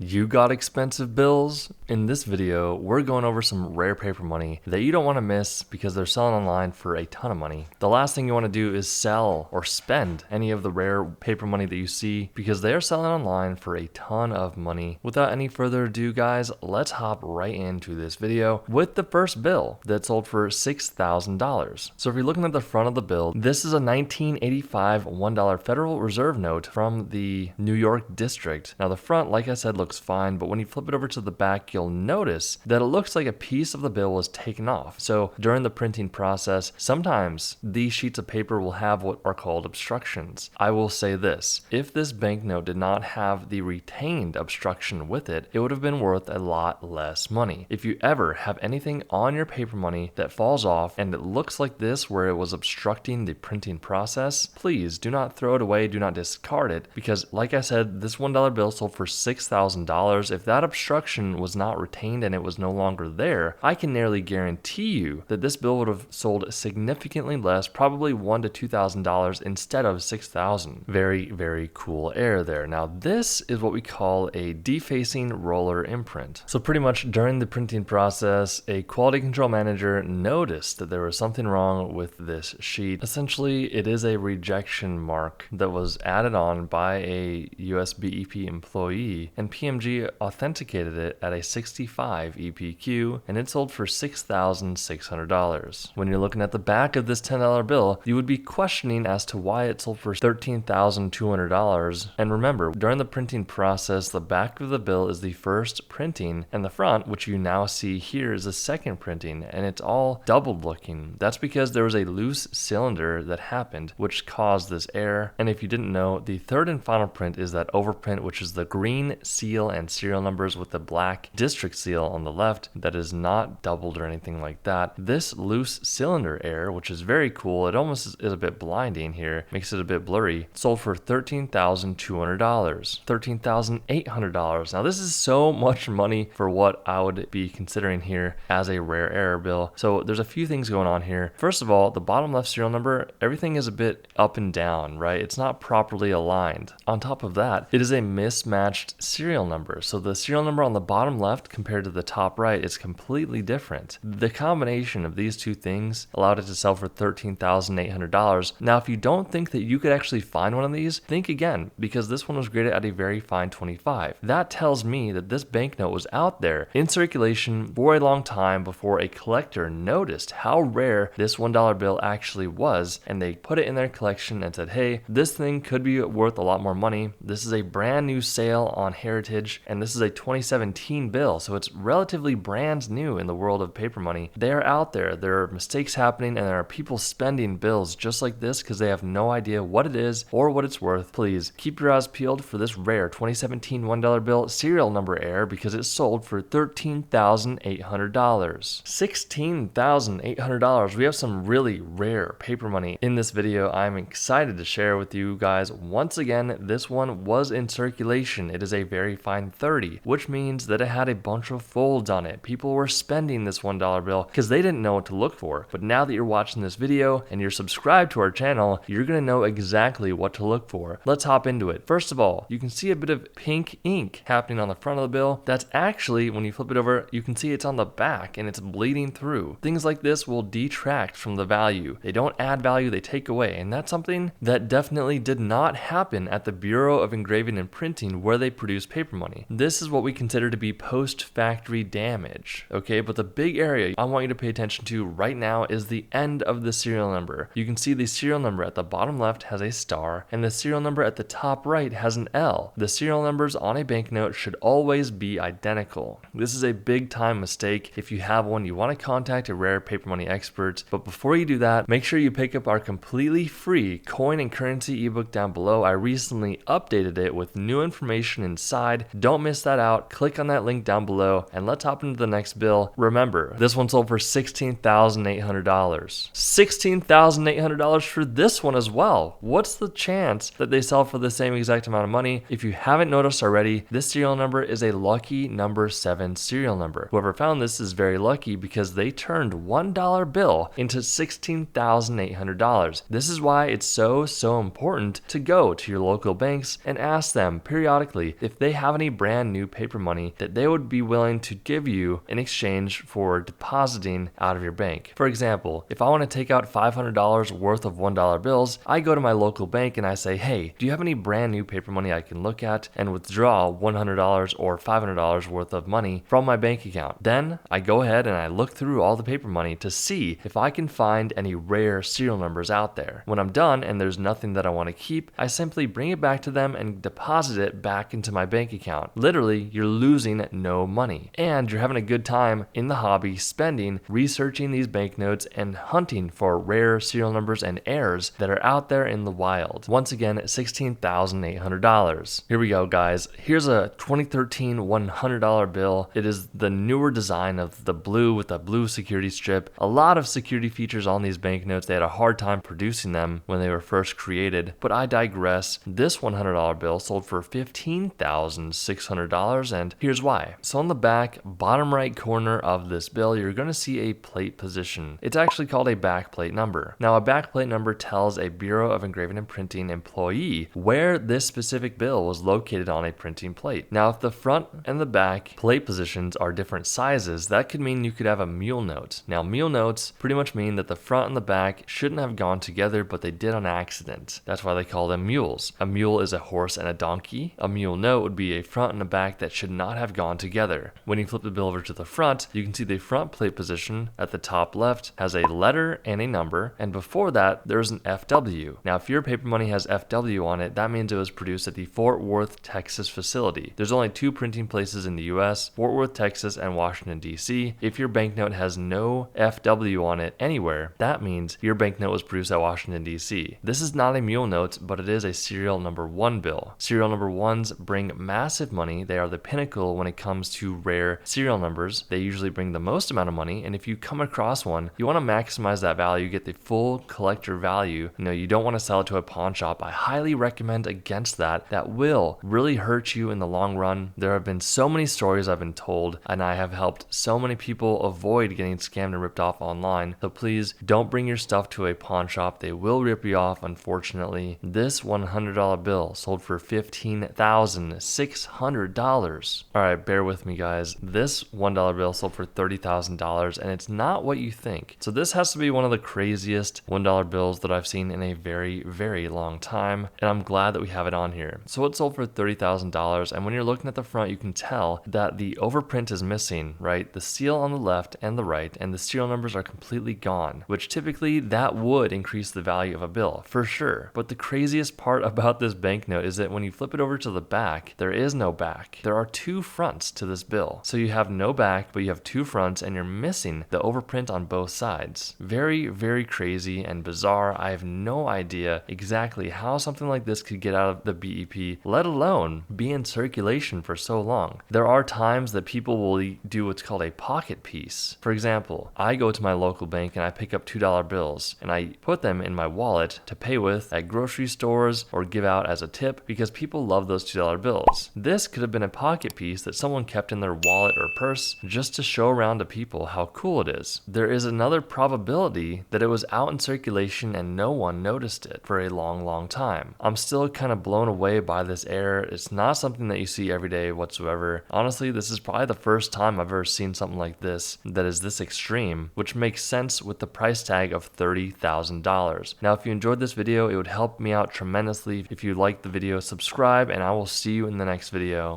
You got expensive bills? In this video, we're going over some rare paper money that you don't want to miss because they're selling online for a ton of money. The last thing you want to do is sell or spend any of the rare paper money that you see because they are selling online for a ton of money. Without any further ado, guys, let's hop right into this video with the first bill that sold for $6,000. So if you're looking at the front of the bill, this is a 1985 $1 Federal Reserve note from the New York District. Now the front, like I said, looks fine, but when you flip it over to the back, you'll notice that it looks like a piece of the bill was taken off. So during the printing process, sometimes these sheets of paper will have what are called obstructions. I will say this: if this banknote did not have the retained obstruction with it, it would have been worth a lot less money. If you ever have anything on your paper money that falls off and it looks like this, where it was obstructing the printing process, please do not throw it away, do not discard it, because like I said, this $1 bill sold for $6,000. If that obstruction was not retained and it was no longer there, I can nearly guarantee you that this bill would have sold significantly less, probably $1,000 to $2,000 instead of $6,000. Very, very cool error there. Now this is what we call a defacing roller imprint. So pretty much during the printing process, a quality control manager noticed that there was something wrong with this sheet. Essentially, it is a rejection mark that was added on by a US BEP employee, and PMG authenticated it at a 65 EPQ, and it sold for $6,600. When you're looking at the back of this $10 bill, you would be questioning as to why it sold for $13,200. And remember, during the printing process, the back of the bill is the first printing, and the front, which you now see here, is the second printing, and it's all doubled looking. That's because there was a loose cylinder that happened, which caused this error. And if you didn't know, the third and final print is that overprint, which is the green seal and serial numbers with the black district seal on the left that is not doubled or anything like that. This loose cylinder error, which is very cool, it almost is a bit blinding here, makes it a bit blurry, sold for $13,200, $13,800. Now this is so much money for what I would be considering here as a rare error bill. So there's a few things going on here. First of all, the bottom left serial number, everything is a bit up and down, right? It's not properly aligned. On top of that, it is a mismatched serial number. So the serial number on the bottom left compared to the top right is completely different. The combination of these two things allowed it to sell for $13,800. Now, if you don't think that you could actually find one of these, think again, because this one was graded at a very fine 25. That tells me that this banknote was out there in circulation for a long time before a collector noticed how rare this $1 bill actually was, and they put it in their collection and said, hey, this thing could be worth a lot more money. This is a brand new sale on Heritage, and this is a 2017 bill, so it's relatively brand new in the world of paper money. They are out there. There are mistakes happening, and there are people spending bills just like this because they have no idea what it is or what it's worth. Please keep your eyes peeled for this rare 2017 $1 bill serial number error because it sold for $13,800. $16,800. We have some really rare paper money in this video. I'm excited to share with you guys. Once again, this one was in circulation. It is a very fine 30, which means that it had a bunch of folds on it. People were spending this $1 bill because they didn't know what to look for. But now that you're watching this video and you're subscribed to our channel, you're going to know exactly what to look for. Let's hop into it. First of all, you can see a bit of pink ink happening on the front of the bill. That's actually, when you flip it over, you can see it's on the back and it's bleeding through. Things like this will detract from the value. They don't add value, they take away. And that's something that definitely did not happen at the Bureau of Engraving and Printing, where they produce paper money. This is what we consider to be post-factory damage, okay? But the big area I want you to pay attention to right now is the end of the serial number. You can see the serial number at the bottom left has a star, and the serial number at the top right has an L. The serial numbers on a banknote should always be identical. This is a big time mistake. If you have one, you want to contact a rare paper money expert. But before you do that, make sure you pick up our completely free coin and currency ebook down below. I recently updated it with new information inside. Don't miss that out. Click on that link down below, and let's hop into the next bill. Remember, this one sold for $16,800. $16,800 for this one as well. What's the chance that they sell for the same exact amount of money? If you haven't noticed already, this serial number is a lucky number 7 serial number. Whoever found this is very lucky because they turned $1 bill into $16,800. This is why it's so important to go to your local banks and ask them periodically if they have have any brand new paper money that they would be willing to give you in exchange for depositing out of your bank. For example, if I want to take out $500 worth of $1 bills, I go to my local bank and I say, hey, do you have any brand new paper money I can look at and withdraw $100 or $500 worth of money from my bank account? Then I go ahead and I look through all the paper money to see if I can find any rare serial numbers out there. When I'm done and there's nothing that I want to keep, I simply bring it back to them and deposit it back into my bank account. Literally, you're losing no money. And you're having a good time in the hobby spending, researching these banknotes and hunting for rare serial numbers and errors that are out there in the wild. Once again, $16,800. Here we go, guys. Here's a 2013 $100 bill. It is the newer design of the blue with the blue security strip. A lot of security features on these banknotes. They had a hard time producing them when they were first created, but I digress. This $100 bill sold for $15,600, and here's why. So on the back, bottom right corner of this bill, you're going to see a plate position. It's actually called a backplate number. Now, a backplate number tells a Bureau of Engraving and Printing employee where this specific bill was located on a printing plate. Now, if the front and the back plate positions are different sizes, that could mean you could have a mule note. Now, mule notes pretty much mean that the front and the back shouldn't have gone together, but they did on accident. That's why they call them mules. A mule is a horse and a donkey. A mule note would be a front and a back that should not have gone together. When you flip the bill over to the front, you can see the front plate position at the top left has a letter and a number, and before that, there's an FW. Now, if your paper money has FW on it, that means it was produced at the Fort Worth, Texas facility. There's only two printing places in the US, Fort Worth, Texas, and Washington, D.C. If your banknote has no FW on it anywhere, that means your banknote was produced at Washington, D.C. This is not a mule note, but it is a serial number 1 bill. Serial number 1s bring massive money. They are the pinnacle when it comes to rare serial numbers. They usually bring the most amount of money, and if you come across one, you want to maximize that value, get the full collector value. You don't want to sell it to a pawn shop. I highly recommend against that. That will really hurt you in the long run. There have been so many stories I've been told, and I have helped so many people avoid getting scammed and ripped off online. So please don't bring your stuff to a pawn shop. They will rip you off, unfortunately. This $100 bill sold for $15,600. All right, bear with me, guys. This $1 bill sold for $30,000, and it's not what you think. So this has to be one of the craziest $1 bills that I've seen in a very, very long time, and I'm glad that we have it on here. So it sold for $30,000, and when you're looking at the front, you can tell that the overprint is missing, right? The seal on the left and the right, and the serial numbers are completely gone, which typically that would increase the value of a bill, for sure. But the craziest part about this banknote is that when you flip it over to the back, there is no back. There are two fronts to this bill. So you have no back, but you have two fronts, and you're missing the overprint on both sides. Very, very crazy and bizarre. I have no idea exactly how something like this could get out of the BEP, let alone be in circulation for so long. There are times that people will do what's called a pocket piece. For example, I go to my local bank and I pick up $2 bills and I put them in my wallet to pay with at grocery stores or give out as a tip because people love those $2 bills. This could have been a pocket piece that someone kept in their wallet or purse just to show around to people how cool it is. There is another probability that it was out in circulation and no one noticed it for a long, long time. I'm still kind of blown away by this error. It's not something that you see every day whatsoever. Honestly, this is probably the first time I've ever seen something like this that is this extreme, which makes sense with the price tag of $30,000. Now, if you enjoyed this video, it would help me out tremendously. If you liked the video, subscribe, and I will see you in the next video.